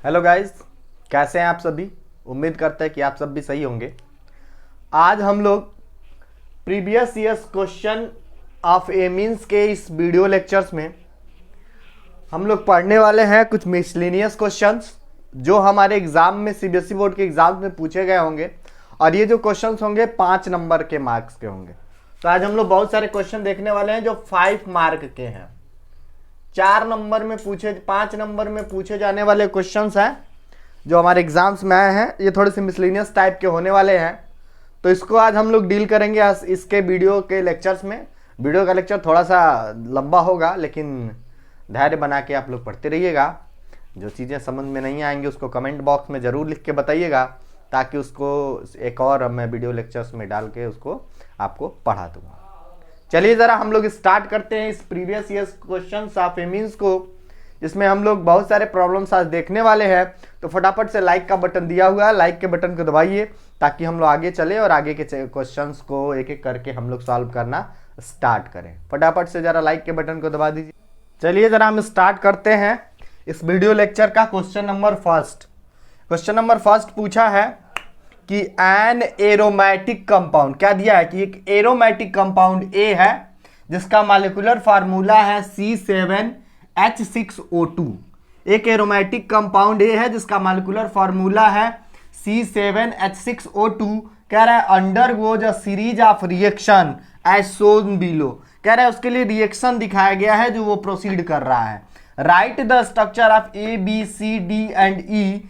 Hello guys, कैसे हैं आप सभी। उम्मीद करते हैं कि आप सब भी सही होंगे। आज हम लोग previous years question of A means के इस वीडियो लेक्चर्स में हम लोग पढ़ने वाले हैं कुछ मिसलेनियस क्वेश्चंस जो हमारे एग्जाम में सीबीएसई बोर्ड के एग्जाम में पूछे गए होंगे। और ये जो क्वेश्चंस होंगे 5 नंबर के मार्क्स के होंगे। तो आज हम लोग बहुत सारे क्वेश्चन देखने वाले हैं जो 5 मार्क के हैं। 4 नंबर में पूछे 5 नंबर में पूछे जाने वाले क्वेश्चंस हैं जो हमारे एग्जाम्स में आए हैं। ये थोड़े से मिसलेनियस टाइप के होने वाले हैं, तो इसको आज हम लोग डील करेंगे इसके वीडियो के लेक्चर्स में। वीडियो का लेक्चर थोड़ा सा लंबा होगा, लेकिन धैर्य बना के आप लोग पढ़ते रहिएगा। जो चीज़ें समझ में नहीं आएंगी उसको कमेंट बॉक्स में ज़रूर लिख के बताइएगा, ताकि उसको एक और मैं वीडियो लेक्चर्स में डाल के उसको आपको पढ़ा दूँगा। चलिए ज़रा हम लोग स्टार्ट करते हैं इस previous years questions of A means को, जिसमें हम लोग बहुत सारे प्रॉब्लम्स आज देखने वाले हैं। तो फटाफट से लाइक का बटन दिया हुआ है, लाइक के बटन को दबाइए ताकि हम लोग आगे चले और आगे के क्वेश्चंस को एक एक करके हम लोग सॉल्व करना स्टार्ट करें। फटाफट से ज़रा लाइक के बटन को दबा दीजिए। चलिए ज़रा हम स्टार्ट करते हैं इस वीडियो लेक्चर का। क्वेश्चन नंबर फर्स्ट पूछा है कि एन एरोमेटिक कंपाउंड, क्या दिया है कि एक एरोमेटिक कंपाउंड ए है जिसका मॉलिक्यूलर फार्मूला है C7H6O2। एक एरोमेटिक कंपाउंड ए है जिसका मॉलिक्यूलर फार्मूला है C7H6O2। कह रहा है undergoes a series of reaction as shown below. कह रहा है उसके लिए रिएक्शन दिखाया गया है जो वो प्रोसीड कर रहा है। Right the structure of A B C D and E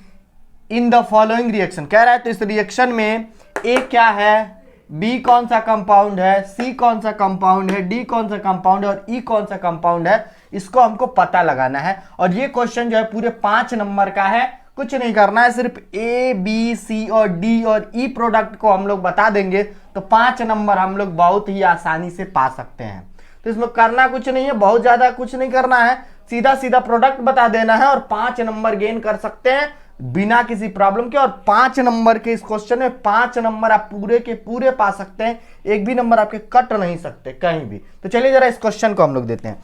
in the following reaction. कह रहा है तो इस रिएक्शन में ए क्या है, बी कौन सा कंपाउंड है, सी कौन सा कंपाउंड है, डी कौन सा कंपाउंड है और ई कौन सा कंपाउंड है, इसको हमको पता लगाना है। और ये क्वेश्चन जो है पूरे 5 नंबर का है। कुछ नहीं करना है, सिर्फ ए बी सी और डी और ई प्रोडक्ट को हम लोग बता देंगे तो 5 नंबर हम लोग बहुत ही आसानी से पा सकते हैं। तो इसमें करना कुछ नहीं है, बहुत ज्यादा कुछ नहीं करना है, सीधा सीधा प्रोडक्ट बता देना है और 5 नंबर गेन कर सकते हैं बिना किसी प्रॉब्लम के। और 5 नंबर के इस क्वेश्चन में 5 नंबर आप पूरे के पूरे पा सकते हैं, एक भी नंबर आपके कट नहीं सकते कहीं भी। तो चलिए जरा इस क्वेश्चन को हम लोग देखते हैं।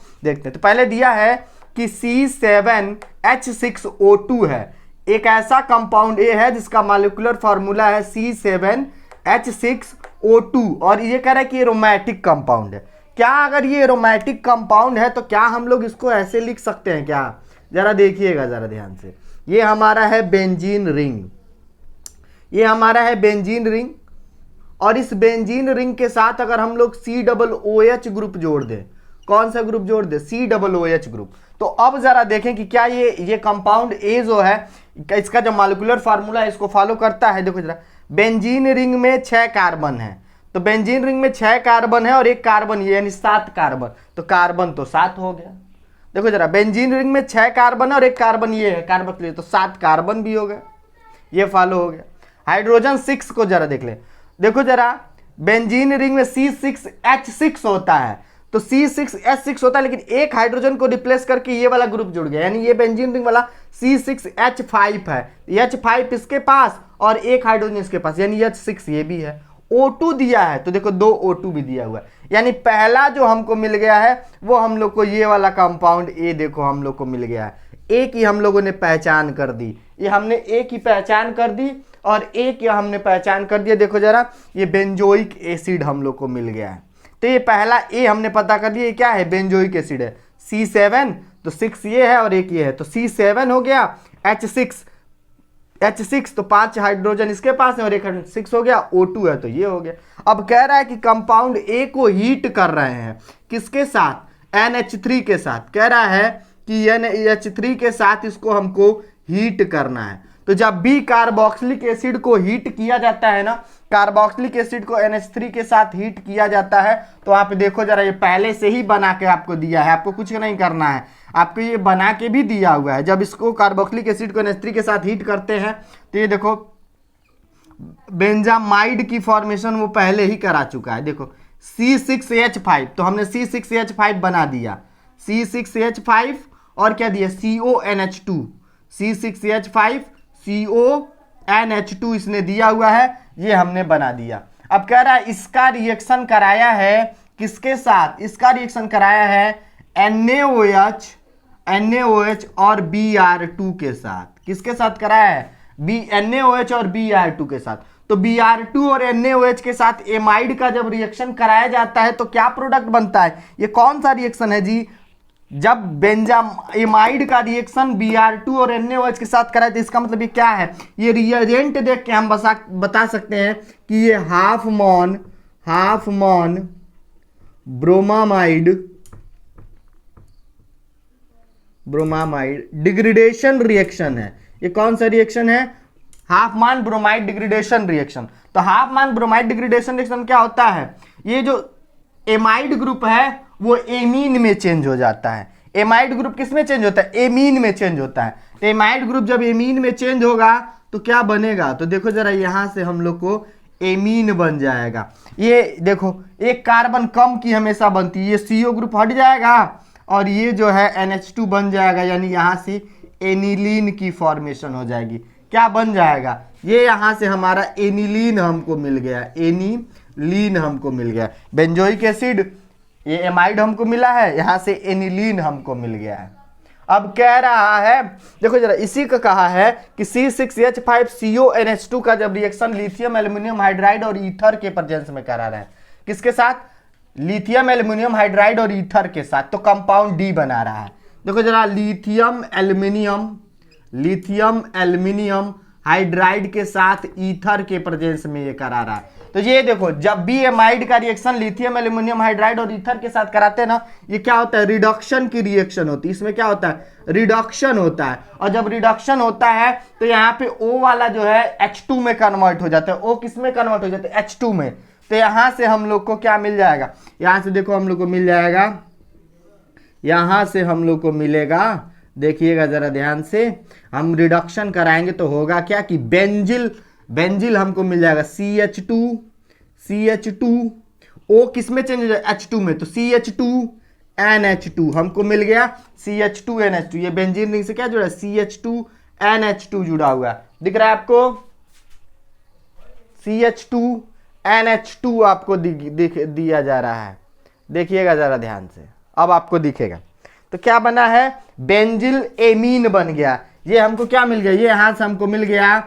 तो पहले दिया है कि C7H6O2 है, एक ऐसा कंपाउंड ए है जिसका मॉलिक्यूलर फार्मूला है C7H6O2 और ये कह रहा है कि ये रोमैटिक कंपाउंड है। क्या अगर ये रोमैटिक कंपाउंड है तो क्या हम लोग इसको ऐसे लिख सकते हैं क्या? जरा देखिएगा जरा ध्यान से। ये हमारा है बेंजीन रिंग, ये हमारा है बेंजीन रिंग और इस बेंजीन रिंग के साथ अगर हम लोग COOH ग्रुप जोड़ दें, कौन सा ग्रुप जोड़ दे, COOH ग्रुप। तो अब जरा देखें कि क्या ये कंपाउंड ए जो है इसका जो मॉलिक्यूलर फार्मूला है इसको फॉलो करता है। देखो जरा, बेंजीन रिंग में 6 कार्बन है, तो बेंजीन रिंग में 6 कार्बन है और एक कार्बन ये यानी 7 कार्बन, तो कार्बन तो 7 हो गया। देखो जरा, बेंजीन रिंग में 6 कार्बन है और एक कार्बन ये है कार्बन के लिए, तो 7 कार्बन भी हो गए, ये फॉलो हो गया। हाइड्रोजन 6 को जरा देख ले। देखो जरा, बेंजीन रिंग में C6H6 होता है, तो C6H6 होता है, लेकिन एक हाइड्रोजन को रिप्लेस करके ये वाला ग्रुप जुड़ गया, यानी ये बेंजीन रिंग वाला C6H5 है। H5 इसके पास और एक हाइड्रोजन इसके पास, यानी H6 ये भी है। O2 दिया है तो देखो 2 O2 भी दिया हुआ है, यानी पहला जो हमको मिल गया है वो हम लोग को ये वाला कंपाउंड ए देखो हम लोग को मिल गया है। एक ही हम लोगों ने पहचान कर दी, ये हमने एक ही पहचान कर दी और एक या हमने पहचान कर दिया। देखो जरा, ये बेंजोइक एसिड हम लोग को मिल गया है। तो ये पहला ए हमने पता कर दिया, ये क्या है, बेंजोइक एसिड है। C7 तो 6 ये है और एक ये है, तो C7 हो गया। H6 तो 5 हाइड्रोजन इसके पास है और एक 6 हो गया। O2 है तो ये हो गया। अब कह रहा है कि कंपाउंड ए को हीट कर रहे हैं, किसके साथ, NH3 के साथ। कह रहा है कि NH3 के साथ इसको हमको हीट करना है। तो जब भी कार्बोक्सिलिक एसिड को हीट किया जाता है ना, कार्बोक्सिलिक एसिड को NH3 के साथ हीट किया जाता है, तो आप देखो जरा, ये पहले से ही बना के आपको दिया है, आपको कुछ नहीं करना है, आपको ये बना के भी दिया हुआ है। जब इसको कार्बोक्सिलिक एसिड को NH3 के साथ हीट करते हैं तो ये देखो बेंजामाइड की फॉर्मेशन वो पहले ही करा चुका है। देखो C6H5, तो हमने C6H5 बना दिया, C6H5 और क्या दिया, CONH2, C6H5 CONH2 इसने दिया हुआ है, ये हमने बना दिया। अब कह रहा है इसका रिएक्शन कराया है किसके साथ, इसका रिएक्शन कराया है NaOH NaOH और Br2 के साथ। किसके साथ कराया है? NaOH और Br2 के साथ। तो Br2 और NaOH के साथ एमाइड का जब रिएक्शन कराया जाता है तो क्या प्रोडक्ट बनता है? ये कौन सा रिएक्शन है जी? जब एमाइड का रिएक्शन Br2 और NaOH के साथ कराए तो इसका मतलब ये क्या है? ये रिएजेंट देख के हम बता सकते हैं कि ये हाफ मॉन ब्रोमामाइड डिग्रेडेशन रिएक्शन है। ये कौन सा रिएक्शन है? हाफ मान ब्रोमाइड डिग्रेडेशन रिएक्शन। तो हाफ मान ब्रोमाइड डिग्रेडेशन रिएक्शन क्या होता है? ये जो एमाइड ग्रुप है वो एमीन में चेंज हो जाता है। एमाइड ग्रुप किस में चेंज होता है? एमीन में चेंज होता है। तो एमाइड ग्रुप जब एमीन में चेंज होगा तो क्या बनेगा? तो देखो जरा, यहां से हम लोग को एमीन बन जाएगा। ये देखो, एक कार्बन कम की हमेशा बनती है, ये CO ग्रुप हट जाएगा और ये जो है NH2 बन जाएगा, यानी यहां से एनिलीन की फॉर्मेशन हो जाएगी। क्या बन जाएगा? ये यहां से हमारा एनिलीन हमको मिल गया, एनिलीन हमको मिल गया। बेंजोइक एसिड, ये एमाइड हमको मिला है, यहां से एनिलीन हमको मिल गया है। अब कह रहा है, देखो जरा, इसी का कहा है कि C6H5CONH2 का जब रिएक्शन लिथियम एल्यूमिनियम हाइड्राइड और ईथर के प्रेजेंस में करा रहा है, किसके साथ? लिथियम एल्यूमिनियम हाइड्राइड और ईथर के साथ, तो कंपाउंड D बना रहा है। देखो जरा, लिथियम एल्यूमिनियम हाइड्राइड के साथ ईथर के प्रेजेंस में ये करा रहा है। तो ये देखो, जब भी एमाइड का रिएक्शन लिथियम एल्यूमिनियम हाइड्राइड और ईथर के साथ कराते हैं ना, ये क्या होता है? रिडक्शन की रिएक्शन होती है। इसमें क्या होता है? रिडक्शन होता है। और जब रिडक्शन होता है तो यहाँ पे O वाला जो है H2 में कन्वर्ट हो जाता है। O किस में कन्वर्ट हो जाता है? H2 में। तो यहां से हम लोग को क्या मिल जाएगा? यहां से देखो हम लोग को मिल जाएगा, यहां से हम लोग को मिलेगा, देखिएगा जरा ध्यान से, हम रिडक्शन कराएंगे तो होगा क्या कि बेंजिल हमको मिल जाएगा CH2 O किस में चेंज हो जाएगा? H2 में। तो CH2NH2 हमको मिल गया, CH2NH2। ये बेंजीन रिंग से क्या जुड़ा है? CH2NH2 जुड़ा हुआ है। दिख रहा है आपको? CH2NH2 आपको दिया जा रहा है। देखिएगा जरा ध्यान से, अब आपको दिखेगा। तो क्या बना है? बेंजिल एमीन बन गया। ये हमको क्या मिल गया? ये यहां से हमको मिल गया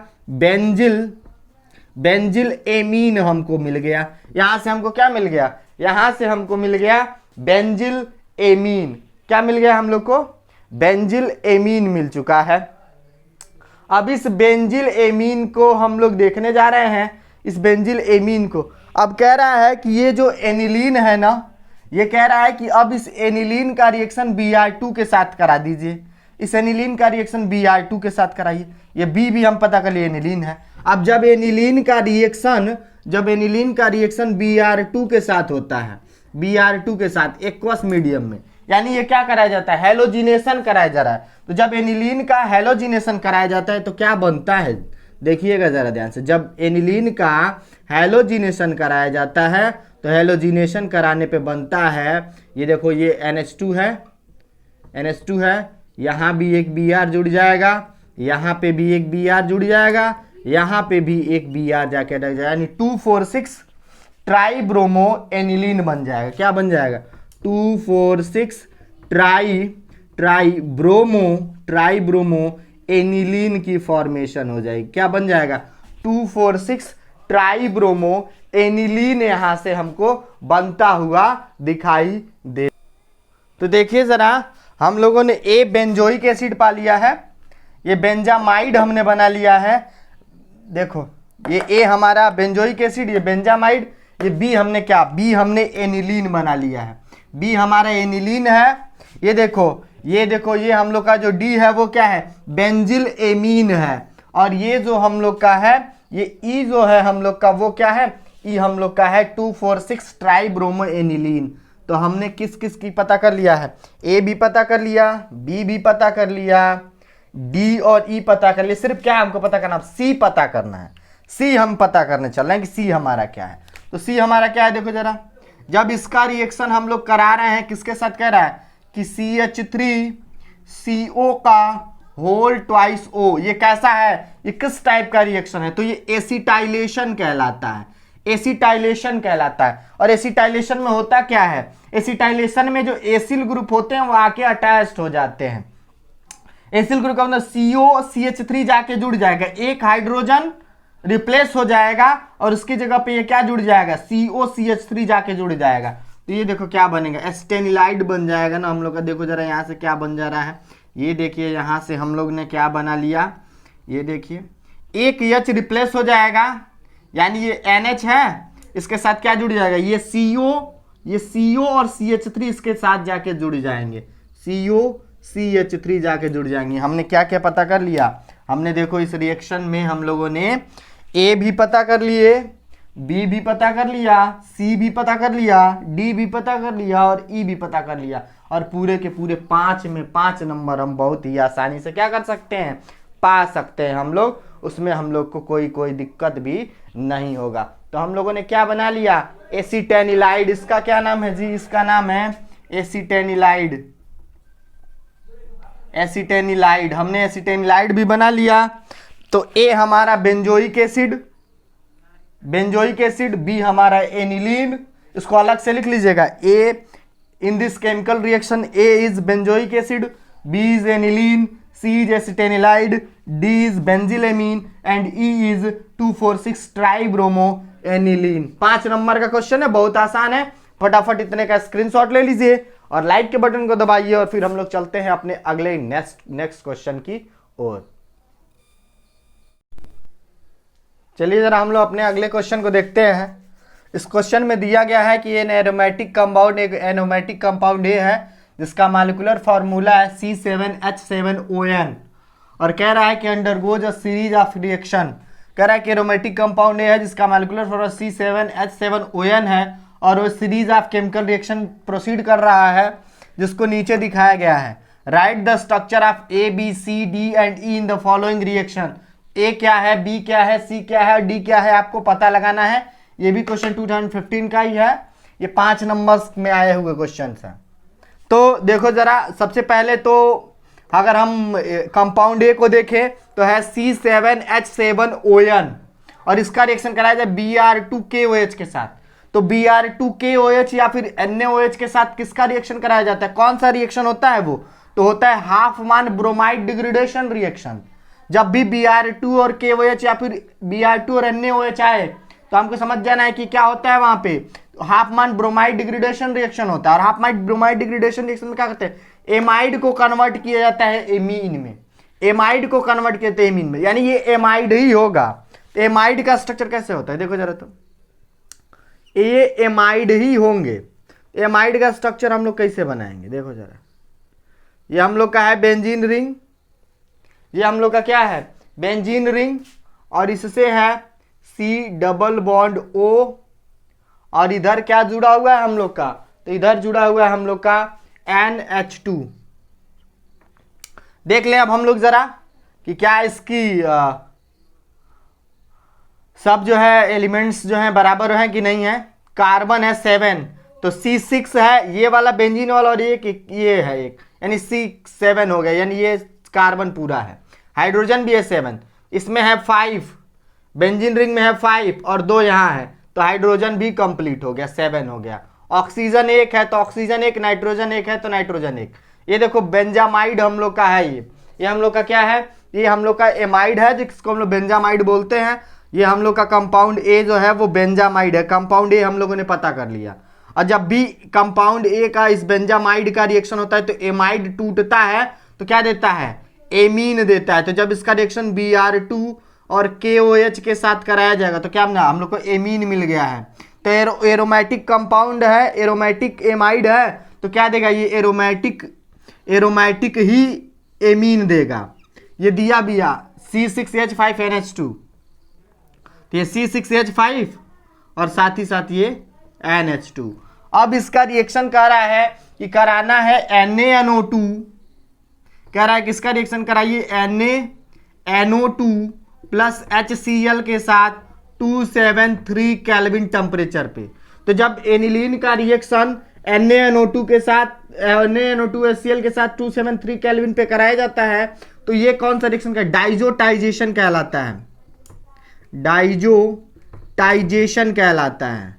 बेंजिल एमीन हमको मिल गया। यहां से हमको क्या मिल गया? यहां से हमको मिल गया बेंजिल एमीन। क्या मिल गया हम लोग को? बेंजिल एमीन मिल चुका है। अब इस बेंजिल एमीन को हम लोग देखने जा रहे हैं, इस बेंजिल एमीन को। अब कह रहा है कि ये जो एनिलीन है ना, ये कह रहा है कि अब इस एनिलीन का रिएक्शन Br2 के साथ करा दीजिए। इस एनिलीन का रिएक्शन Br2 के साथ कराइए। ये B भी हम पता कर लिए एनिलीन है। अब जब एनिलीन का रिएक्शन Br2 के साथ होता है, Br2 के साथ एक्वस मीडियम में, यानी ये क्या कराया जाता है? हेलोजिनेशन कराया जा रहा है। तो जब एनिलीन का हेलोजिनेशन कराया जाता है तो क्या बनता है? देखिएगा जरा ध्यान से, जब एनिलीन का हेलोजिनेशन कराया जाता है तो हेलोजिनेशन कराने पे बनता है, ये देखो, ये NH2 है, यहाँ भी एक Br जुड़ जाएगा, यहाँ पे भी एक Br जुड़ जाएगा, यहाँ पे भी एक Br जाके लग जाएगा, यानी 2,4,6 ट्राइब्रोमो एनिलीन बन जाएगा। क्या बन जाएगा? 2,4,6 ट्राइब्रोमो एनिलीन की फॉर्मेशन हो जाएगी। क्या बन जाएगा? 2,4,6 ट्राइब्रोमो एनिलीन यहां से हमको बनता हुआ दिखाई दे। तो देखिए जरा, हम लोगों ने A बेंजोइक एसिड पा लिया है, ये बेंजामाइड हमने बना लिया है। देखो, ये A हमारा बेंजोइक एसिड, ये बेंजामाइड, ये B हमने क्या? B हमने एनिलीन बना लिया है। B हमारा एनिलीन है। ये देखो, ये हम लोग का जो D है वो क्या है? बेंजिल एमीन है। और ये जो हम लोग का है, ये E जो है हम लोग का, वो क्या है? E हम लोग का है 2,4,6 ट्राइब्रोमो एनिलीन। तो हमने किस किस की पता कर लिया है? A भी पता कर लिया, B भी पता कर लिया, D और E पता कर लिया। सिर्फ क्या हमको पता करना? C पता करना है। C हम पता करने चल रहे हैं कि C हमारा क्या है। तो C हमारा क्या है? देखो जरा, जब इसका रिएक्शन हम लोग करा रहे हैं, किसके साथ कह रहा है? कि CH3CO का होल ट्वाइस O। ये कैसा है? ये किस टाइप का रिएक्शन है? तो ये एसिटाइलेशन कहलाता है। एसिटाइलेशन कहलाता है। और एसिटाइलेशन में होता क्या है, एसिटाइलेशन में जो एसिल ग्रुप होते हैं वो आके अटैच्ड हो जाते हैं। एसिल ग्रुप का मतलब COCH3 जाके जुड़ जाएगा, एक हाइड्रोजन रिप्लेस हो जाएगा और उसकी जगह पे ये क्या जुड़ जाएगा, COCH3 जाके जुड़ जाएगा। तो ये देखो क्या बनेगा, एस्टेनिलाइड बन जाएगा ना हम लोग का। देखो जरा यहाँ से क्या बन जा रहा है, ये देखिए यहाँ से हम लोग ने क्या बना लिया, ये देखिए एक H रिप्लेस हो जाएगा, यानी ये NH है, इसके साथ क्या जुड़ जाएगा, ये CO और CH3 इसके साथ जाके जुड़ जाएंगे, COCH3 जाके जुड़ जाएंगे। हमने क्या क्या पता कर लिया, हमने देखो इस रिएक्शन में हम लोगों ने A भी पता कर लिए, B भी पता कर लिया, C भी पता कर लिया, D भी पता कर लिया और E भी पता कर लिया। और पूरे के पूरे 5 में 5 नंबर हम बहुत ही आसानी से क्या कर सकते हैं, पा सकते हैं हम लोग, उसमें हम लोग को कोई दिक्कत भी नहीं होगा। तो हम लोगों ने क्या बना लिया, एसिटेनिलाइड। इसका क्या नाम है जी, इसका नाम है एसिटेनिलाइड। एसिटेनिलाइड, हमने एसिटेनिलाइड भी बना लिया। तो ए हमारा बेंजोइक एसिड, बी हमारा एनिलीन, इसको अलग से लिख लीजिएगा। A in this chemical reaction A is benzoic acid, B is aniline, C is acetanilide, D is benzylamine and E is 2,4,6 tribromo aniline. 5 नंबर का क्वेश्चन है, बहुत आसान है। फटाफट इतने का स्क्रीनशॉट ले लीजिए और लाइक के बटन को दबाइए और फिर हम लोग चलते हैं अपने अगले नेक्स्ट क्वेश्चन की ओर। चलिए जरा हम लोग अपने अगले क्वेश्चन को देखते हैं। इस क्वेश्चन में दिया गया है कि ये एरोमेटिक कंपाउंड एक एरोमेटिक कंपाउंड ए है जिसका मॉलिक्यूलर फार्मूला है C7H7ON और कह रहा है कि undergoes a series of reaction. कह रहा है कि एरोमेटिक कंपाउंड ए है जिसका मॉलिक्यूलर फार्मूला C7H7ON है और वो series of chemical reaction proceed कर रहा है जिसको नीचे दिखाया गया है। Right the structure of A B C D and E in the following reaction. A क्या है, बी क्या है, सी क्या है, डी क्या है, आपको पता लगाना है। ये भी क्वेश्चन 2015 का ही है, ये 5 नंबर्स में आए हुए क्वेश्चन हैं। तो देखो जरा, सबसे पहले तो अगर हम कंपाउंड ए को देखें तो है C7H7ON और इसका रिएक्शन कराया जाए Br2KOH के साथ। तो Br2KOH या फिर NaOH के साथ किसका रिएक्शन कराया जाता है, कौन सा रिएक्शन होता है वो, तो होता है हाफमान ब्रोमाइड डिग्रेडेशन रिएक्शन। जब भी Br2 और KOH या फिर Br2 और NaOH आए तो हमको समझ जाना है कि क्या होता है, वहां पे हाफमान ब्रोमाइड डिग्रेडेशन रिएक्शन होता है। और हाफमान ब्रोमाइड डिग्रेडेशन रिएक्शन में क्या करते हैं, एमाइड को कन्वर्ट किया जाता है एमीन में, एमाइड को कन्वर्ट किया जाता है एमीन में, यानी ये एमाइड ही होगा। एमाइड का स्ट्रक्चर कैसे होता है, देखो जरा, तो ये एमाइड ही होंगे। एमाइड का स्ट्रक्चर हम लोग कैसे बनाएंगे, देखो जरा, ये हम लोग का है बेंजीन रिंग, ये हम लोग का क्या है, बेंजीन रिंग, और इससे है C डबल बॉन्ड O और इधर क्या जुड़ा हुआ है हम लोग का, तो इधर जुड़ा हुआ है हम लोग का NH2। देख लें अब हम लोग जरा कि क्या इसकी सब जो है एलिमेंट्स जो हैं बराबर हैं कि नहीं है। कार्बन है 7, तो C6 है ये वाला बेंजीन वाला, और ये है एक, यानी C7 हो गया, यानी ये कार्बन पूरा है। हाइड्रोजन भी है 7, इसमें है 5, बेंजीन रिंग में है 5 और 2 यहाँ है, तो हाइड्रोजन भी कंप्लीट हो गया, 7 हो गया। ऑक्सीजन 1 है तो ऑक्सीजन 1, नाइट्रोजन 1 है तो नाइट्रोजन 1। ये देखो बेंजामाइड हम लोग का है, ये हम लोग का क्या है, ये हम लोग का एमाइड है जिसको हम लोग बेंजामाइड बोलते हैं। ये हम लोग का कंपाउंड ए जो है वो बेंजामाइड है, कंपाउंड ए हम लोगों ने पता कर लिया। और जब भी कंपाउंड ए का इस बेंजामाइड का रिएक्शन होता है तो एमाइड टूटता है तो क्या देता है, एमीन देता है। तो जब इसका रिएक्शन Br2 और KOH के साथ कराया जाएगा तो क्या हम लोग को एमीन मिल गया है। तो एरोमेटिक कंपाउंड है, एरोमेटिक एमाइड है, तो क्या देगा, ये एरोमेटिक ही एमीन देगा। ये दिया C6H5NH2, तो ये C6H5 और साथ ही साथ ये NH2। अब इसका रिएक्शन कर रहा है कि कराना है NaNO2, कह रहा है किसका रिएक्शन कराइए, NaNO2 प्लस HCl के साथ 273 केल्विन टेम्परेचर पे। तो जब एनिलीन का रिएक्शन NaNO2 के साथ NaNO2HCl के साथ 273 केल्विन पे कराया जाता है तो ये कौन सा रिएक्शन का, डाइजोटाइजेशन कहलाता है, डाइजोटाइजेशन डाइजोटाइजेशन कहलाता है।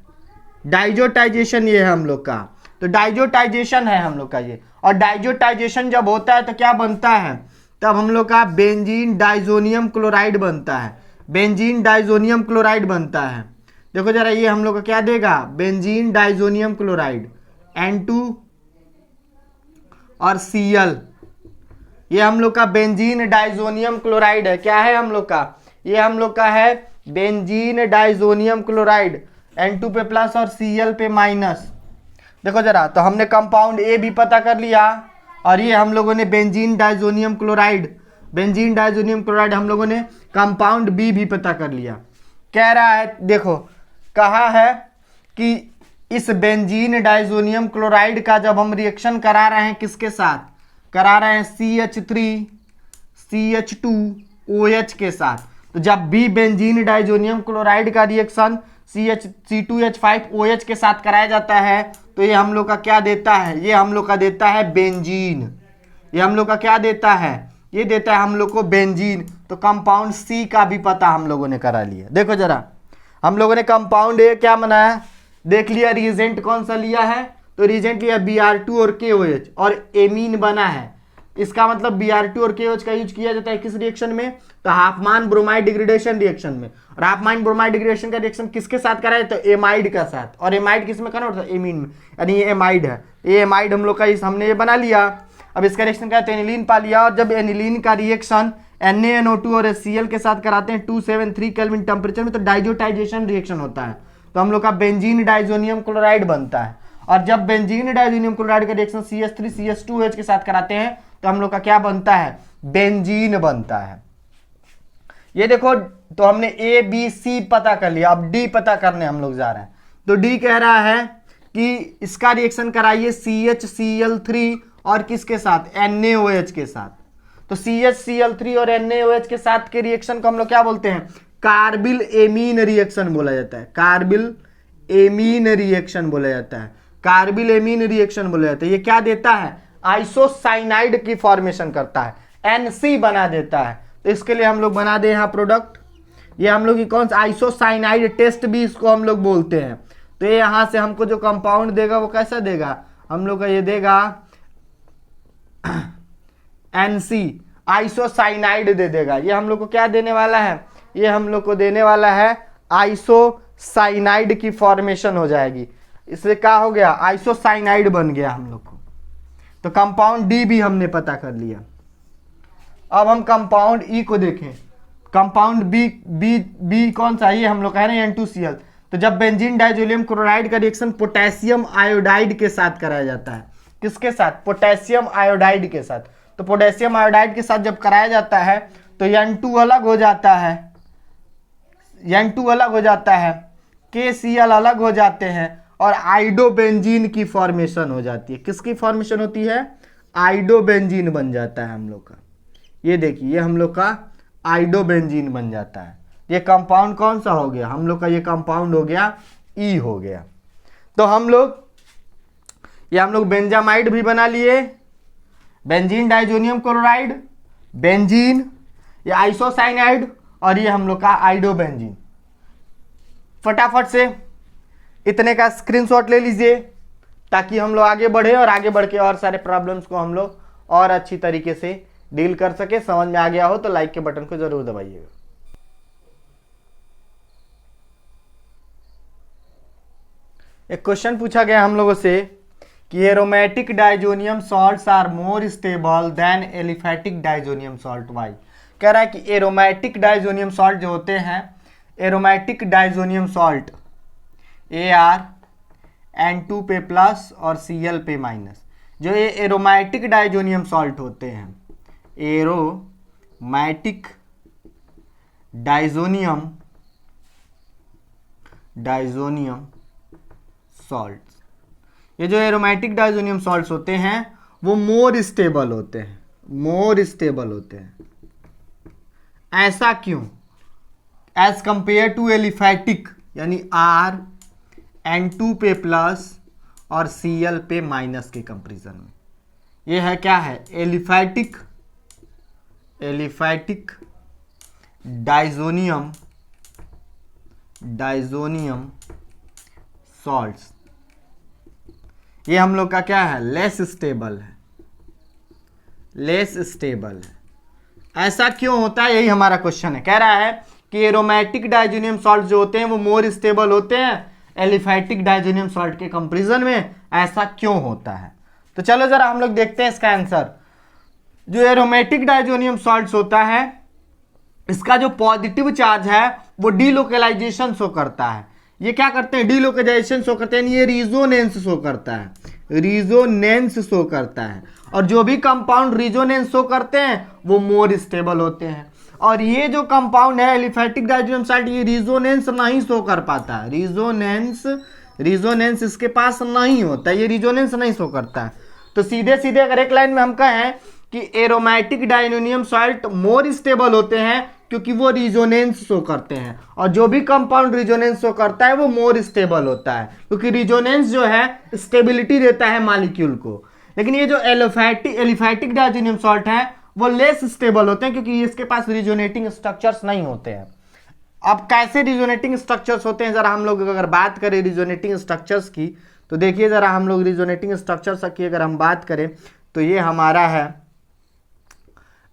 डाइजोटाइजेशन ये है हम लोग का, तो डाइजोटाइजेशन है हम लोग का ये। और डाइजोटाइजेशन जब होता है तो क्या बनता है, तब हम लोग का बेंजीन डाइजोनियम क्लोराइड बनता है। बेंजीन डाइजोनियम क्लोराइड बनता है। देखो जरा ये हम लोग का क्या देगा, बेंजीन डाइजोनियम क्लोराइड N2 और Cl, ये हम लोग का बेंजीन डाइजोनियम क्लोराइड है। क्या है हम लोग का, ये हम लोग का है बेंजीन डाइजोनियम क्लोराइड, N2 पे प्लस और Cl पे माइनस। देखो जरा, तो हमने कंपाउंड ए भी पता कर लिया, और ये हम लोगों ने benzene diazonium chloride, benzene diazonium chloride हम लोगों ने कंपाउंड बी भी पता कर लिया। कह रहा है, देखो कहा है कि इस बेंजीन डाइजोनियम क्लोराइड का जब हम रिएक्शन करा रहे हैं, किसके साथ करा रहे हैं, CH3CH2OH के साथ। तो जब भी बेंजीन डाइजोनियम क्लोराइड का रिएक्शन C2H5OH के साथ कराया जाता है, तो ये हम लोग का क्या देता है, ये हम लोग का देता है बेंजीन। ये हम लोग का क्या देता है, ये देता है हम लोग को बेंजीन। तो कंपाउंड सी का भी पता हम लोगों ने करा लिया। देखो जरा, हम लोगों ने कंपाउंड ए क्या बनाया, देख लिया रिएजेंट कौन सा लिया है, तो रिएजेंट लिया Br2 और KOH, और एमीन बना है। इसका मतलब Br2 और KOH का यूज किया जाता है किस रिएक्शन में, तो हाफमान ब्रोमाइड डिग्रेडेशन रिएक्शन में। और हाफमान ब्रोमाइड डिग्रेडेशन का रिएक्शन किसके साथ कराया, तो एमाइड का साथ। और एमाइड किस में कन्वर्ट होता है, एमीन में, यानी ये एमाइड है। ये एमाइड हम लोग का हमने ये बना लिया। अब इसका रिएक्शन क्या है, तो एनिलीन पा लिया। और जब एनिलीन का रिएक्शन NaNO2 और HCl के साथ कराते हैं 273 केल्विन टेम्परेचर में, तो डाइजोटाइजेशन रिएक्शन होता है। तो हम लोग का बेंजीन डाइजोनियम क्लोराइड बनता है। और जब बेंजीन डाइजोनियम क्लोराइड का रिएक्शन CH3CH2OH के साथ कराते हैं, तो हम लोग का क्या बनता है, बेंजीन बनता है। ये देखो, तो हमने A B C पता कर लिया, अब D पता करने हम लोग जा रहे हैं। तो D कह रहा है कि इसका रिएक्शन कराइए CHCl3 और किसके साथ, NaOH के साथ। तो CHCl3 और NaOH के साथ के रिएक्शन को हम लोग क्या बोलते हैं, कार्बिल एमीन रिएक्शन बोला जाता है। कार्बिल एमीन रिएक्शन बोला जाता है। कार्बिल एमीन रिएक्शन बोला जाता है। ये क्या देता है, आइसोसाइनाइड की फॉर्मेशन करता है, NC बना देता है। तो इसके लिए हम लोग बना दे यहाँ प्रोडक्ट, ये हम लोग की कौन सा, आइसोसाइनाइड टेस्ट भी इसको हम लोग बोलते हैं। तो ये यहाँ से हमको जो कंपाउंड देगा वो कैसा देगा, हम लोग का ये देगा NC, आइसोसाइनाइड दे देगा। ये हम लोग को क्या देने वाला है, ये हम लोग को देने वाला है आइसोसाइनाइड की फॉर्मेशन हो जाएगी। इससे क्या हो गया, आइसोसाइनाइड बन गया हम लोग को। तो कंपाउंड डी भी हमने पता कर लिया। अब हम कंपाउंड ई को देखें। कंपाउंड बी कौन सा, ये हम लोग कह रहे हैं N2Cl। तो जब बेंजीन डाइजोनियम क्लोराइड का रिएक्शन पोटेशियम आयोडाइड के साथ कराया जाता है, किसके साथ, पोटेशियम आयोडाइड के साथ। तो पोटेशियम आयोडाइड के साथ जब कराया जाता है, तो N2 अलग हो जाता है, N2 अलग हो जाता है, KCl अलग हो जाते हैं, और आइडोबेंजीन की फॉर्मेशन हो जाती है। किसकी फॉर्मेशन होती है, आइडोबेंजीन बन जाता है हम लोग का। ये देखिए, ये हम लोग का आइडोबेंजीन बन जाता है। ये कंपाउंड कौन सा हो गया, हम लोग का ये कंपाउंड हो गया ई हो गया। तो हम लोग ये हम लोग बेंजामाइड भी बना लिए, बेंजीन डाइजोनियम क्लोराइड, बेंजीन, ये आइसोसाइनाइड, और ये हम लोग का आइडोबेंजीन। फटाफट से इतने का स्क्रीनशॉट ले लीजिए, ताकि हम लोग आगे बढ़े और आगे बढ़ के और सारे प्रॉब्लम्स को हम लोग और अच्छी तरीके से डील कर सके। समझ में आ गया हो तो लाइक के बटन को जरूर दबाइएगा। एक क्वेश्चन पूछा गया हम लोगों से कि aromatic diazonium salts are more stable than aliphatic diazonium salt, why. कह रहा है कि एरोमेटिक डाइजोनियम सॉल्ट जो होते हैं, aromatic diazonium salt AR N2 पे प्लस और Cl पे माइनस, जो ये एरोमेटिक डाइजोनियम सॉल्ट होते हैं, एरोमेटिक डाइजोनियम सॉल्ट, ये जो एरोमेटिक डाइजोनियम सॉल्ट्स होते हैं वो मोर स्टेबल होते हैं, मोर स्टेबल होते हैं। ऐसा क्यों, एज कंपेयर टू एलिफैटिक, यानी R N2 पे प्लस और Cl पे माइनस के कंपेरिजन में। ये है क्या है, एलिफैटिक डाइजोनियम डाइजोनियम सॉल्ट्स, ये हम लोग का क्या है, लेस स्टेबल है, लेस स्टेबल है। ऐसा क्यों होता है, यही हमारा क्वेश्चन है। कह रहा है कि एरोमेटिक डाइजोनियम सॉल्ट जो होते हैं वो मोर स्टेबल होते हैं एलिफैटिक डाइजोनियम सॉल्ट के कंपैरिजन में, ऐसा क्यों होता है। तो चलो जरा हम लोग देखते हैं इसका आंसर। जो एरोमेटिक डाइजोनियम सॉल्ट्स होता है, इसका जो पॉजिटिव चार्ज है वो डीलोकलाइजेशन शो करता है। ये क्या करते हैं, डीलोकलाइजेशन शो करते हैं, ये रिजोनेंस शो करता है, रिजोनेंस शो करता है। और जो भी कंपाउंड रिजोनेंस शो करते हैं वो मोर स्टेबल होते हैं। और ये जो कंपाउंड है एलिफैटिक डाइजोनियम सॉल्ट, ये रिजोनेंस नहीं शो कर पाता है, रिजोनेंस इसके पास नहीं होता, ये रिजोनेंस नहीं शो करता है। तो सीधे सीधे अगर एक लाइन में हम कहें कि aromatic diazonium salt more stable होते हैं क्योंकि वो रिजोनेंस शो करते हैं, और जो भी कंपाउंड रिजोनेंस शो करता है वो मोर स्टेबल होता है, क्योंकि रिजोनेंस जो है स्टेबिलिटी देता है मॉलिक्यूल को। लेकिन ये जो एलिफैटिक डाइजोनियम सॉल्ट है वो लेस स्टेबल होते हैं क्योंकि इसके पास रिजोनेटिंग स्ट्रक्चर्स नहीं होते हैं। अब कैसे रिजोनेटिंग स्ट्रक्चर्स होते हैं, जरा हम लोग अगर बात करें रिजोनेटिंग स्ट्रक्चर्स की, तो देखिए जरा हम लोग रिजोनेटिंग स्ट्रक्चर्स की अगर हम बात करें तो ये हमारा है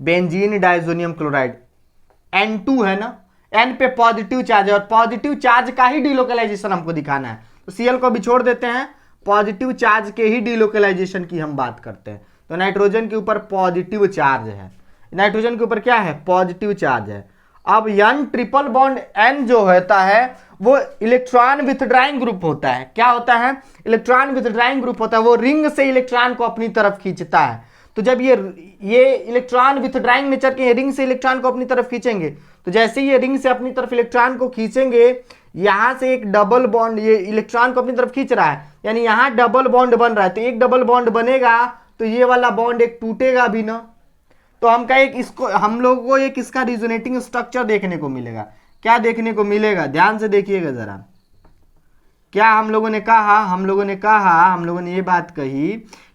बेंजीन डाइजोनियम क्लोराइड, N2 है ना, N पे पॉजिटिव चार्ज है और पॉजिटिव चार्ज का ही डीलोकलाइजेशन हमको दिखाना है। तो Cl को भी छोड़ देते हैं, पॉजिटिव चार्ज के ही डीलोकलाइजेशन की हम बात करते हैं। तो नाइट्रोजन के ऊपर पॉजिटिव चार्ज है, नाइट्रोजन के ऊपर क्या है, पॉजिटिव चार्ज है। अब N ट्रिपल बॉन्ड N जो होता है वो इलेक्ट्रॉन विथड्राइंग ग्रुप होता है। क्या होता है, इलेक्ट्रॉन विथड्राइंग ग्रुप होता है, वो रिंग से इलेक्ट्रॉन को अपनी तरफ खींचता है। तो जब ये इलेक्ट्रॉन विथड्राइंग नेचर के रिंग से इलेक्ट्रॉन को अपनी तरफ खींचेंगे, तो जैसे ही ये रिंग से अपनी तरफ इलेक्ट्रॉन को खींचेंगे, यहां से एक डबल बॉन्ड, ये इलेक्ट्रॉन को अपनी तरफ खींच रहा है, यानी यहां डबल बॉन्ड बन रहा है। तो एक डबल बॉन्ड बनेगा तो ये वाला बॉन्ड एक टूटेगा भी ना। तो हम कहे इसको, हम लोगों को एक इसका रिजोनेटिंग स्ट्रक्चर देखने को मिलेगा। क्या देखने को मिलेगा, ध्यान से देखिएगा जरा। क्या हम लोगों ने कहा, हम लोगों ने ये बात कही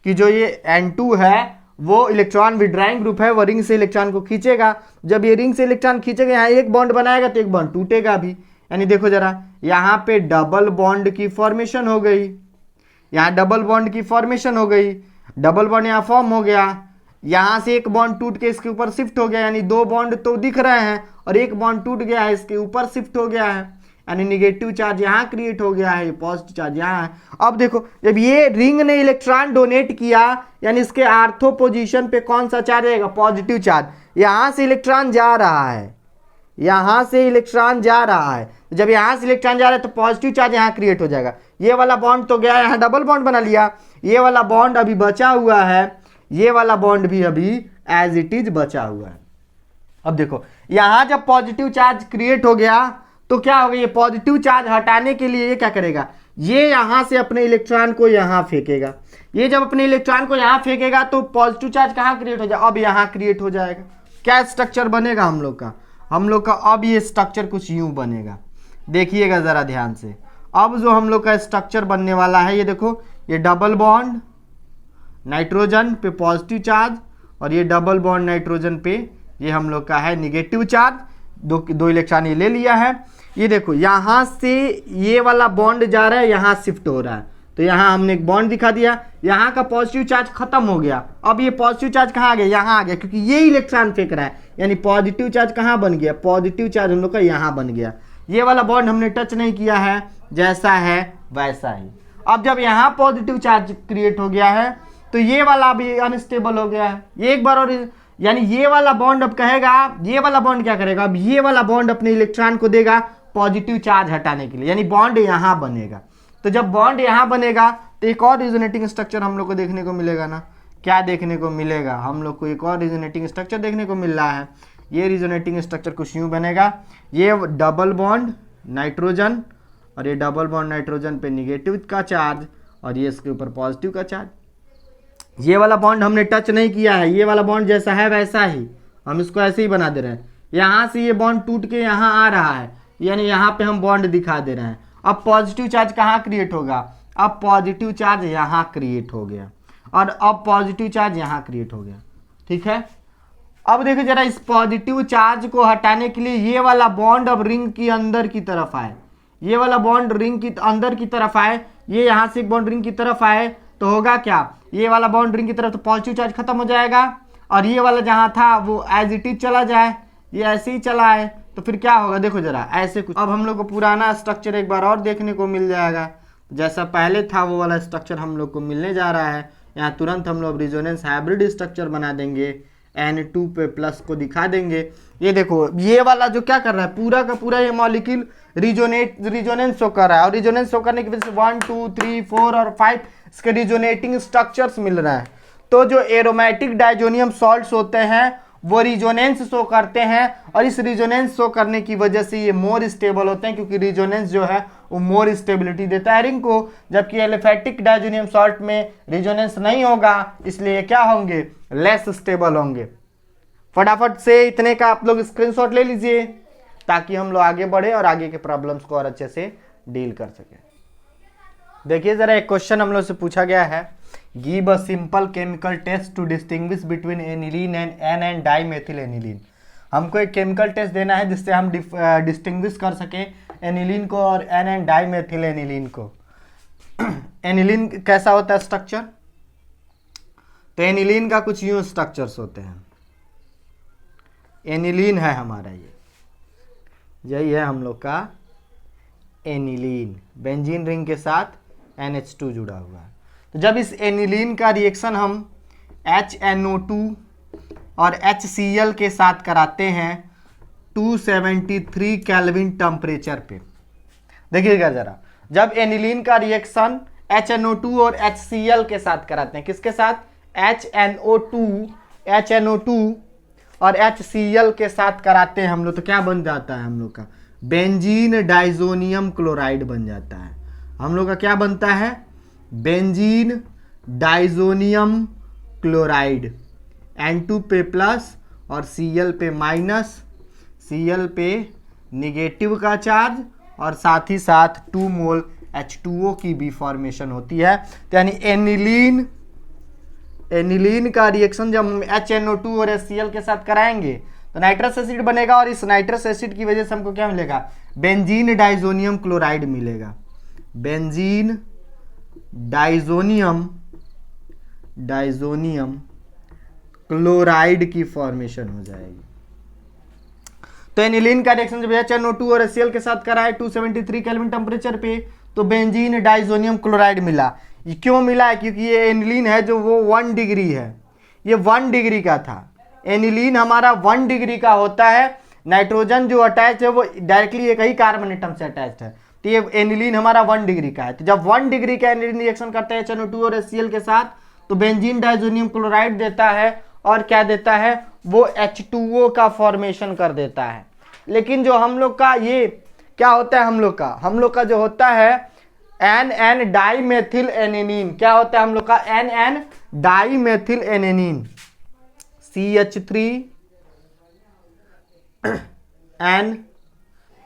कि जो ये N2 है वो इलेक्ट्रॉन विड्राइंग ग्रुप है, वो रिंग से इलेक्ट्रॉन को खींचेगा। जब ये रिंग से इलेक्ट्रॉन खींचेगा, यहाँ एक बॉन्ड बनाएगा तो एक बॉन्ड टूटेगा भी। यानी देखो जरा, यहाँ पे डबल बॉन्ड की फॉर्मेशन हो गई, यहाँ डबल बॉन्ड की फॉर्मेशन हो गई, डबल बॉन्ड यहाँ फॉर्म हो गया, यहाँ से एक बॉन्ड टूट के इसके ऊपर शिफ्ट हो गया, यानी दो बॉन्ड तो दिख रहे हैं और एक बॉन्ड टूट गया है, इसके ऊपर शिफ्ट हो गया है, यानी निगेटिव चार्ज यहाँ क्रिएट हो गया है, पॉजिटिव चार्ज यहाँ है। अब देखो, जब ये रिंग ने इलेक्ट्रॉन डोनेट किया, यानी इसके आर्थो पोजीशन पे कौन सा चार्ज आएगा, पॉजिटिव चार्ज। यहाँ से इलेक्ट्रॉन जा रहा है, यहाँ से इलेक्ट्रॉन जा रहा है, जब यहाँ से इलेक्ट्रॉन जा रहा है तो पॉजिटिव चार्ज यहाँ क्रिएट हो जाएगा। ये वाला बॉन्ड तो गया, यहाँ डबल बॉन्ड बना लिया, ये वाला बॉन्ड अभी बचा हुआ है, ये वाला बॉन्ड भी अभी एज इट इज बचा हुआ है। अब देखो, यहाँ जब पॉजिटिव चार्ज क्रिएट हो गया तो क्या होगा, ये पॉजिटिव चार्ज हटाने के लिए ये क्या करेगा, ये यहाँ से अपने इलेक्ट्रॉन को यहाँ फेंकेगा। ये जब अपने इलेक्ट्रॉन को यहाँ फेंकेगा तो पॉजिटिव चार्ज कहाँ क्रिएट हो जाएगा, अब यहाँ क्रिएट हो जाएगा। क्या स्ट्रक्चर बनेगा हम लोग का अब ये स्ट्रक्चर कुछ यूं बनेगा, देखिएगा जरा ध्यान से। अब जो हम लोग का स्ट्रक्चर बनने वाला है, ये देखो, ये डबल बॉन्ड नाइट्रोजन पे पॉजिटिव चार्ज और ये डबल बॉन्ड नाइट्रोजन पे ये हम लोग का है निगेटिव चार्ज, दो इलेक्ट्रॉन ये ले लिया है। ये देखो, यहाँ से ये वाला बॉन्ड जा रहा है, यहाँ शिफ्ट हो रहा है, तो यहाँ हमने एक बॉन्ड दिखा दिया, यहाँ का पॉजिटिव चार्ज खत्म हो गया। अब ये पॉजिटिव चार्ज कहाँ आ गया, यहाँ आ गया, क्योंकि ये इलेक्ट्रॉन फेंक रहा है, यानी पॉजिटिव चार्ज कहाँ बन गया, पॉजिटिव चार्ज हम लोग का यहाँ बन गया। ये वाला बॉन्ड हमने टच नहीं किया है, जैसा है वैसा ही। अब जब यहाँ पॉजिटिव चार्ज क्रिएट हो गया है तो ये वाला भी अनस्टेबल हो गया है। ये एक बार और, यानी ये वाला बॉन्ड अब कहेगा, ये वाला बॉन्ड क्या करेगा, अब ये वाला बॉन्ड अपने इलेक्ट्रॉन को देगा पॉजिटिव चार्ज हटाने के लिए, यानी बॉन्ड यहाँ बनेगा। तो जब बॉन्ड यहाँ बनेगा तो एक और रिजोनेटिंग स्ट्रक्चर हम लोग को देखने को मिलेगा ना। क्या देखने को मिलेगा, हम लोग को एक और रिजोनेटिंग स्ट्रक्चर देखने को मिल रहा है। ये रिजोनेटिंग स्ट्रक्चर कुछ यूँ बनेगा, ये डबल बॉन्ड नाइट्रोजन और ये डबल बॉन्ड नाइट्रोजन पे निगेटिव का चार्ज और ये इसके ऊपर पॉजिटिव का चार्ज। ये वाला बॉन्ड हमने टच नहीं किया है, ये वाला बॉन्ड जैसा है वैसा ही हम इसको ऐसे ही बना दे रहे हैं। यहाँ से ये बॉन्ड टूट के यहाँ आ रहा है, यानी यहाँ पे हम बॉन्ड दिखा दे रहे हैं। अब पॉजिटिव चार्ज कहाँ क्रिएट होगा, अब पॉजिटिव चार्ज यहाँ क्रिएट हो गया और अब पॉजिटिव चार्ज यहाँ क्रिएट हो गया। ठीक है, अब देखो जरा, इस पॉजिटिव चार्ज को हटाने के लिए ये वाला बॉन्ड अब रिंग के अंदर की तरफ आए, ये वाला बॉन्ड रिंग की अंदर की तरफ आए, ये यहाँ से एक बॉन्ड रिंग की तरफ आए तो होगा क्या, ये वाला बॉन्ड रिंग की तरफ तो पॉजिटिव चार्ज खत्म हो जाएगा, और ये वाला जहाँ था वो एज इट इज चला जाए, ये ऐसे ही चला है, तो फिर क्या होगा देखो जरा ऐसे कुछ। अब हम लोग को पुराना स्ट्रक्चर एक बार और देखने को मिल जाएगा, जैसा पहले था वो वाला स्ट्रक्चर हम लोग को मिलने जा रहा है। यहाँ तुरंत हम लोग रिजोनेंस हाइब्रिड स्ट्रक्चर बना देंगे, N2 पे प्लस को दिखा देंगे। ये देखो ये वाला जो क्या कर रहा है, पूरा का पूरा ये मॉलिक्यूल रिजोनेंस शो कर रहा है, और रिजोनेंस शो करने की वजह से 1 2 3 4 और 5 इसके रिजोनेटिंग स्ट्रक्चर्स मिल रहा है। तो जो एरोमेटिक डाइजोनियम सॉल्ट्स होते हैं वो रिजोनेंस शो करते हैं, और इस रिजोनेंस शो करने की वजह से ये मोर स्टेबल होते हैं, क्योंकि रिजोनेंस जो है वो मोर स्टेबिलिटी देता है रिंग को, जबकि एलिफेटिक डाइजोनियम सॉल्ट में रिजोनेंस नहीं होगा, इसलिए क्या होंगे, लेस स्टेबल होंगे। फटाफट से इतने का आप लोग स्क्रीनशॉट ले लीजिए ताकि हम लोग आगे बढ़े और आगे के प्रॉब्लम्स को और अच्छे से डील कर सके। देखिए जरा एक क्वेश्चन हम लोग से पूछा गया है, give a simple chemical test to distinguish between aniline and N and dimethyl aniline. हमको एक केमिकल टेस्ट देना है जिससे हम डिस्टिंग्विश कर सके एनिलीन को और एन एंड डाइमेथिल एनिलीन को। एनिलीन कैसा होता है स्ट्रक्चर, तो एनिलीन का कुछ यूं स्ट्रक्चर्स होते हैं। एनिलीन है हमारा, ये यही है हम लोग का एनिलीन, बेंजीन रिंग के साथ NH2 जुड़ा हुआ है। तो जब इस एनिलीन का रिएक्शन हम HNO2 और HCl के साथ कराते हैं 273 केल्विन टेम्परेचर पे, देखिएगा जरा, जब एनिलीन का रिएक्शन HNO2 और HCl के साथ कराते हैं, किसके साथ, HNO2 और HCl के साथ कराते हैं हम लोग, तो क्या बन जाता है हम लोग का, बेंजीन डाइजोनियम क्लोराइड बन जाता है। हम लोग का क्या बनता है, बेंजीन डाइजोनियम क्लोराइड, N2 पे प्लस और Cl पे माइनस, Cl पे निगेटिव का चार्ज, और साथ ही साथ 2 मोल H2O की भी फॉर्मेशन होती है। तो यानी एनिलीन का रिएक्शन जब हम HNO2 और HCl के साथ कराएंगे तो नाइट्रस एसिड बनेगा, और इस नाइट्रस एसिड की वजह से हमको क्या मिलेगा, बेंजीन डाइजोनियम क्लोराइड मिलेगा। बेंजीन डाइजोनियम क्लोराइड की फॉर्मेशन हो जाएगी। तो एनिलीन का रिएक्शन जब HNO2 और HCl के साथ कराए 273 केल्विन टेम्परेचर पे, तो बेंजीन डाइजोनियम क्लोराइड मिला। ये क्यों मिला है, क्योंकि ये एनिलीन है जो वो 1 डिग्री है, ये 1 डिग्री का था। एनिलीन हमारा 1 डिग्री का होता है, नाइट्रोजन जो अटैच है वो डायरेक्टली एक ही कार्बन एटम से अटैच्ड है, तो ये एनिलीन हमारा 1 डिग्री का है। तो जब 1 डिग्री का एनिलीन रिएक्शन करता है HNO2 और HCl के साथ, तो बेंजीन डाइजोनियम क्लोराइड देता है, और क्या देता है, वो H2O का फॉर्मेशन कर देता है। लेकिन जो हम लोग का ये क्या होता है, हम लोग का जो होता है NN डाइमेथिल एनेनीन, क्या होता है हम लोग का, NN डाइमेथिल एनेनीन, CH3N,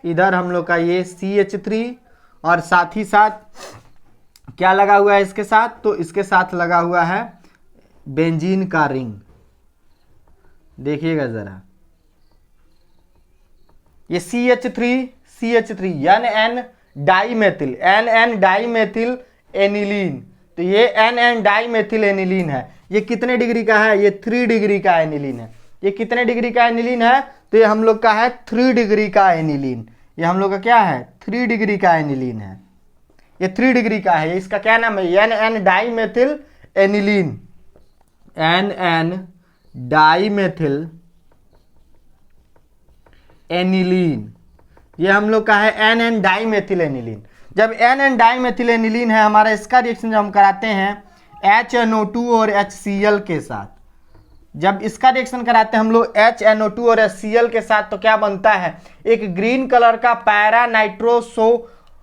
इधर हम लोग का ये CH3, और साथ ही साथ क्या लगा हुआ है इसके साथ, तो इसके साथ लगा हुआ है बेंजीन का रिंग। देखिएगा जरा, ये CH3 NN डाइमेथिल एनिलीन, तो ये NN डाइमेथिल एनिलीन है। ये कितने डिग्री का है, ये 3 डिग्री का एनिलीन है। ये कितने डिग्री का एनिलीन है, तो ये हम लोग का है 3 डिग्री का एनिलीन। ये हम लोग का क्या है, 3 डिग्री का एनिलीन है, ये 3 डिग्री का है। इसका क्या नाम है, NN dimethyl aniline, NN dimethyl aniline, ये हम लोग का है NN डाइमेथिल एनिलीन। जब NN डाइमेथिल एनिलीन है हमारा, इसका रिएक्शन जब हम कराते हैं HNO2 और HCl के साथ, जब इसका रिएक्शन कराते हैं हम लोग HNO2 और HCl के साथ, तो क्या बनता है, एक ग्रीन कलर का पैरा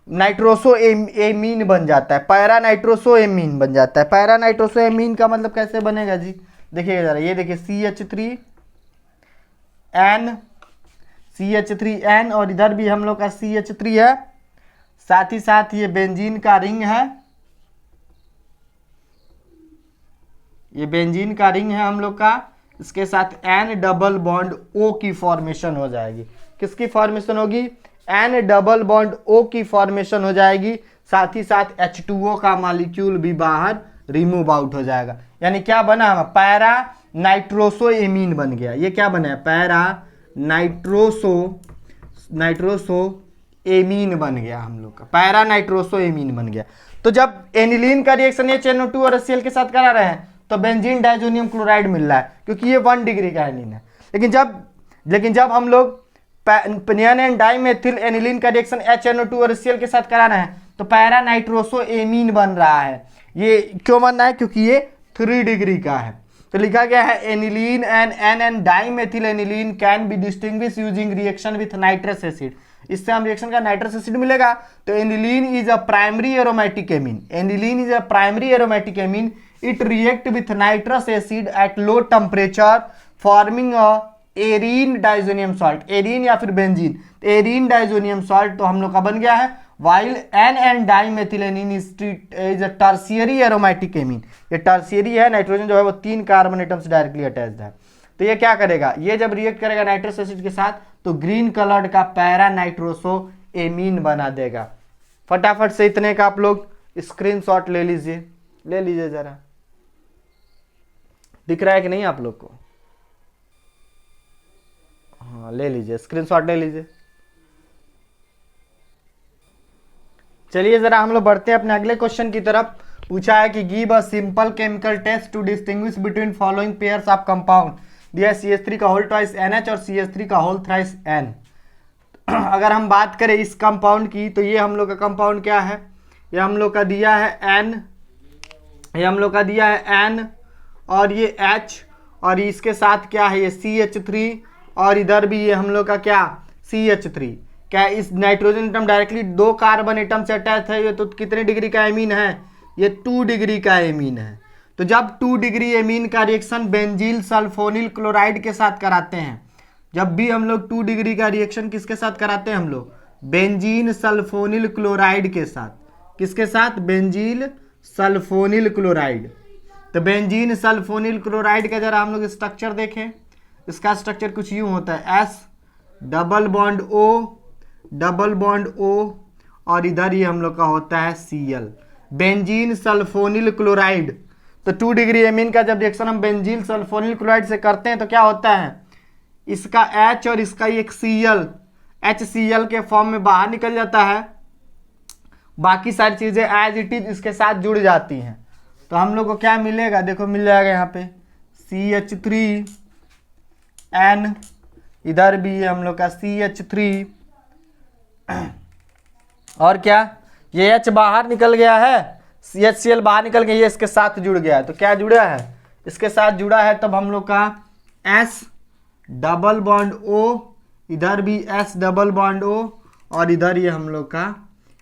नाइट्रोसोएमीन बन जाता है, पैरा नाइट्रोसोएमीन बन जाता है। पैरा नाइट्रोसोएमीन का मतलब कैसे बनेगा जी, देखिए जरा, ये देखिए CH3N, और इधर भी हम लोग का CH3 है, साथ ही साथ ये बेंजीन का रिंग है, ये बेंजीन का रिंग है हम लोग का, इसके साथ N डबल बॉन्ड O की फॉर्मेशन हो जाएगी। किसकी फॉर्मेशन होगी, N डबल बॉन्ड O की फॉर्मेशन हो जाएगी, साथ ही साथ H2O का मॉलिक्यूल भी बाहर रिमूव आउट हो जाएगा। यानी क्या बना, पैरा नाइट्रोसोएमीन बन गया। ये क्या बना है, पैरा नाइट्रोसोएमीन बन गया हम लोग का, पैरा नाइट्रोसोएमीन बन गया। तो जब एनिलीन का रिएक्शन HNO2 और HCl के साथ करा रहे हैं तो बेंजीन डाइजोनियम क्लोराइड मिल रहा है, क्योंकि ये 1 डिग्री का एनिलीन है। लेकिन जब हम लोग पेनियन एंड डाइमेथिल एनिलीन का रिएक्शन HNO2 और HCl के साथ करा रहे हैं तो पैरा नाइट्रोसोएमीन बन रहा है। ये क्यों बन रहा है, क्योंकि ये 3 डिग्री का है। तो लिखा गया है aniline and N and dimethyl aniline can be distinguish using reaction with nitrous acid. इससे हम रिएक्शन का नाइट्रस एसिड मिलेगा। तो aniline is a primary aromatic amine, aniline is a primary aromatic amine, it react with nitrous acid at low temperature forming a arene diazonium salt, arene या फिर benzene, arene diazonium salt तो हम लोग का बन गया है। while N and dimethylamine is a tertiary aromatic amine, ये टर्शियरी है, नाइट्रोजन जो है वो 3 कार्बन एटम से डायरेक्टली अटैच्ड है। तो ये क्या करेगा, ये जब रिएक्ट करेगा नाइट्रस एसिड के साथ तो ग्रीन कलर्ड का पैरा नाइट्रोसोएमीन बना देगा। फटाफट से इतने का आप लोग स्क्रीनशॉट ले लीजिए जरा, दिख रहा है कि नहीं आप लोग को? हाँ ले लीजिए, स्क्रीनशॉट ले लीजिए। चलिए जरा हम लोग बढ़ते हैं अपने अगले क्वेश्चन की तरफ। पूछा है कि give a simple chemical test to distinguish between following pairs of compound, दिया CH3 का होल ट्वाइस NH और CH3 का होल थ्राइस N। अगर हम बात करें इस कंपाउंड की तो ये हम लोग का कंपाउंड क्या है, ये हम लोग का दिया है N, ये हम लोग का दिया है N और ये H और इसके साथ क्या है ये CH3 और इधर भी ये हम लोग का क्या CH3। क्या इस nitrogen atom directly 2 carbon atom से अटैच है, ये तो कितने डिग्री का एमीन है, ये 2 डिग्री का एमीन है। तो जब 2 डिग्री एमीन का रिएक्शन बेंजील सल्फोनिल क्लोराइड के साथ कराते हैं, जब भी हम लोग 2 डिग्री का रिएक्शन किसके साथ कराते हैं हम लोग, बेंजीन सल्फोनिल क्लोराइड के साथ। किसके साथ, बेंजील सल्फोनिल क्लोराइड। तो बेंजीन सल्फोनिल क्लोराइड का जरा हम लोग स्ट्रक्चर देखें। इसका स्ट्रक्चर कुछ यूं होता है, S डबल बॉन्ड O और इधर ये हम लोग का होता है Cl, बेंजीन सल्फोनिल क्लोराइड। तो 2 डिग्री एमीन का जब रिएक्शन हम बेंजीन सल्फोनिल क्लोराइड से करते हैं तो क्या होता है, इसका H और इसका एक Cl, HCl के फॉर्म में बाहर निकल जाता है, बाकी सारी चीजें एज इट इज इसके साथ जुड़ जाती हैं। तो हम लोग को क्या मिलेगा, देखो मिल जाएगा यहाँ पे CH3N, इधर भी ये हम लोग का CH3 और क्या, ये H बाहर निकल गया है, HCl बाहर निकल गया, ये इसके साथ जुड़ गया है। तो क्या जुड़ा है, इसके साथ जुड़ा है, तब हम लोग का S डबल बॉन्ड O, इधर भी S डबल बॉन्ड O और इधर ये हम लोग का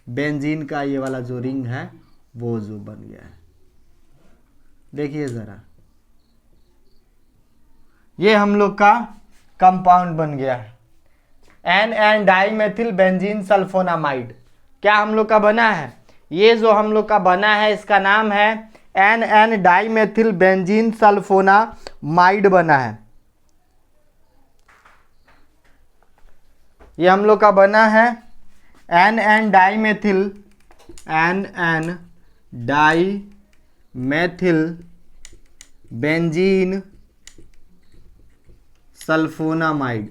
बेंजीन का ये वाला जो रिंग है वो जो बन गया है। देखिए जरा, ये हम लोग का कंपाउंड बन गया है N डाइमेथिल बेंजीन सल्फोनामाइड। क्या हम लोग का बना है, ये जो हम लोग का बना है इसका नाम है N डाइमेथिल बेंजीन सल्फोनामाइड बना है। ये हम लोग का बना है N डाइमेथिल बेंजीन सल्फोनामाइड।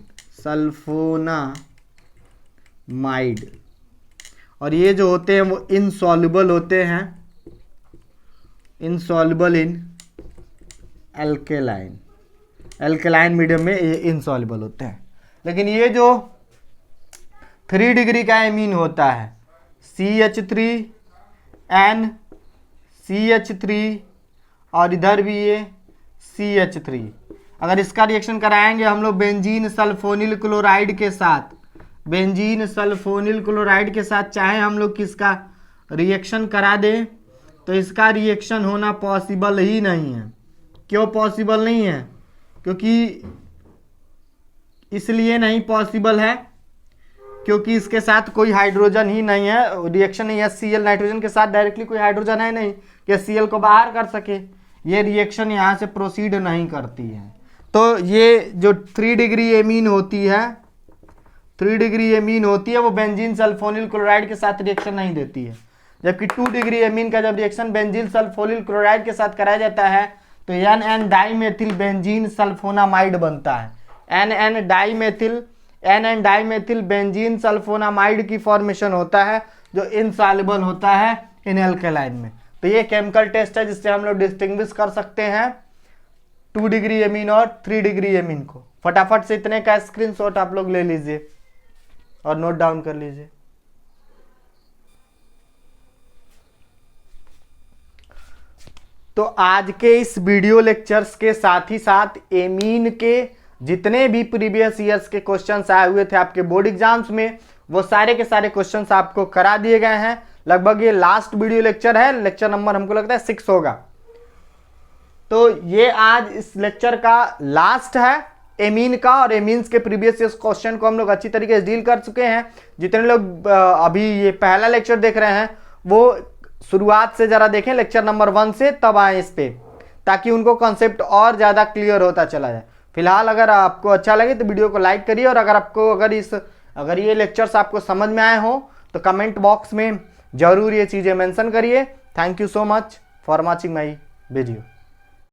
और ये जो होते हैं वो इनसॉल्युबल होते हैं, इनसॉल्युबल इन एल्केलाइन मीडियम में ये इनसॉल्युबल होते हैं। लेकिन ये जो 3 डिग्री का एमीन होता है CH3N CH3 और इधर भी ये CH3, अगर इसका रिएक्शन कराएंगे हम लोग बेंजीन सल्फोनिल क्लोराइड के साथ, बेंजीन सल्फोनिल क्लोराइड के साथ चाहे हम लोग किसका रिएक्शन करा दें तो इसका रिएक्शन होना पॉसिबल ही नहीं है। क्यों पॉसिबल नहीं है, क्योंकि इसलिए नहीं पॉसिबल है क्योंकि इसके साथ कोई हाइड्रोजन ही नहीं है, रिएक्शन नहीं है। Cl नाइट्रोजन के साथ डायरेक्टली कोई हाइड्रोजन है नहीं कि Cl को बाहर कर सके, ये रिएक्शन यहाँ से प्रोसीड नहीं करती है। तो ये जो 3 डिग्री एमीन होती है 3 डिग्री एमीन होती है वो बेंजीन सल्फोनिल क्लोराइड के साथ रिएक्शन नहीं देती है, जबकि 2 डिग्री एमीन का जब रिएक्शन बेंजीन सल्फोनिल क्लोराइड के साथ कराया जाता है तो NN डाइमेथिल बेंजीन सल्फोनामाइड बनता है। NN डाइमेथिल बेंजीन सल्फोनामाइड की फॉर्मेशन होता है जो इनसॉल्युबल होता है इन एल्केलाइन में। तो ये केमिकल टेस्ट है जिससे हम लोग डिस्टिंग्विश कर सकते हैं 2 डिग्री एमीन और 3 डिग्री एमीन को। फटाफट से इतने का स्क्रीनशॉट आप लोग ले लीजिए और नोट डाउन कर लीजिए। तो आज के इस वीडियो लेक्चर्स के साथ ही साथ एमीन के जितने भी प्रीवियस ईयर्स के क्वेश्चंस आए हुए थे आपके बोर्ड एग्जाम्स में, वो सारे के सारे क्वेश्चंस आपको करा दिए गए हैं। लगभग ये लास्ट वीडियो लेक्चर है, लेक्चर नंबर हमको लगता है 6 होगा। तो ये आज इस लेक्चर का लास्ट है एमीन का, और एमीन्स के प्रीवियस ईयर्स क्वेश्चन को हम लोग अच्छी तरीके से डील कर चुके हैं। जितने लोग अभी ये पहला लेक्चर देख रहे हैं वो शुरुआत से जरा देखें, लेक्चर नंबर 1 से तब आए इस पे, ताकि उनको कॉन्सेप्ट और ज्यादा क्लियर होता चला जाए। फिलहाल अगर आपको अच्छा लगे तो वीडियो को लाइक करिए, और अगर ये लेक्चर्स आपको समझ में आए हो तो कमेंट बॉक्स में जरूर ये चीजें मेंशन करिए। Thank you so much for watching my video.